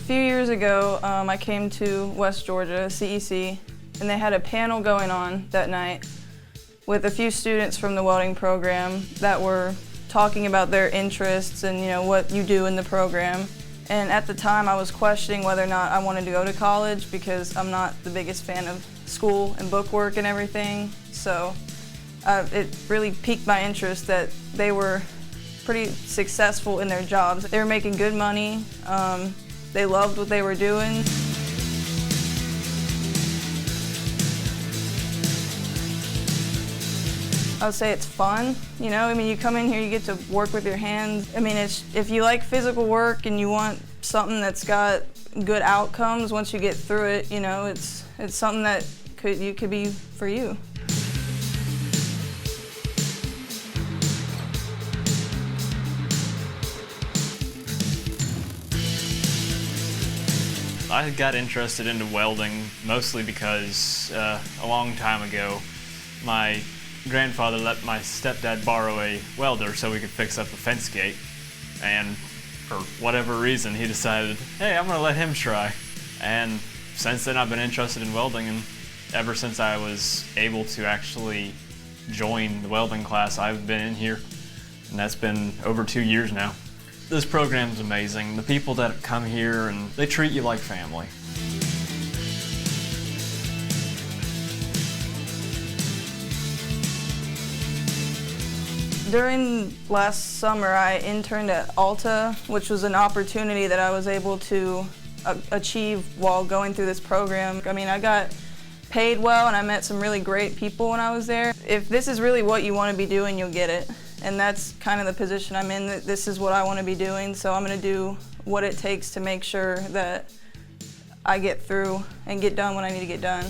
few years ago, I came to West Georgia, CEC, and they had a panel going on that night with a few students from the welding program that were talking about their interests and what you do in the program. And at the time I was questioning whether or not I wanted to go to college because I'm not the biggest fan of school and book work and everything. So it really piqued my interest that they were pretty successful in their jobs. They were making good money. They loved what they were doing. I would say it's fun, you come in here, you get to work with your hands. If you like physical work and you want something that's got good outcomes once you get through it, it's something that could be for you. I got interested into welding mostly because a long time ago my grandfather let my stepdad borrow a welder so we could fix up a fence gate, and for whatever reason he decided, hey, I'm gonna let him try. And since then I've been interested in welding, and ever since I was able to actually join the welding class, I've been in here, and that's been over 2 years now. This program's amazing. The people that come here, and they treat you like family. During last summer, I interned at Alta, which was an opportunity that I was able to achieve while going through this program. I got paid well, and I met some really great people when I was there. If this is really what you want to be doing, you'll get it. And that's kind of the position I'm in, that this is what I want to be doing, so I'm going to do what it takes to make sure that I get through and get done what I need to get done.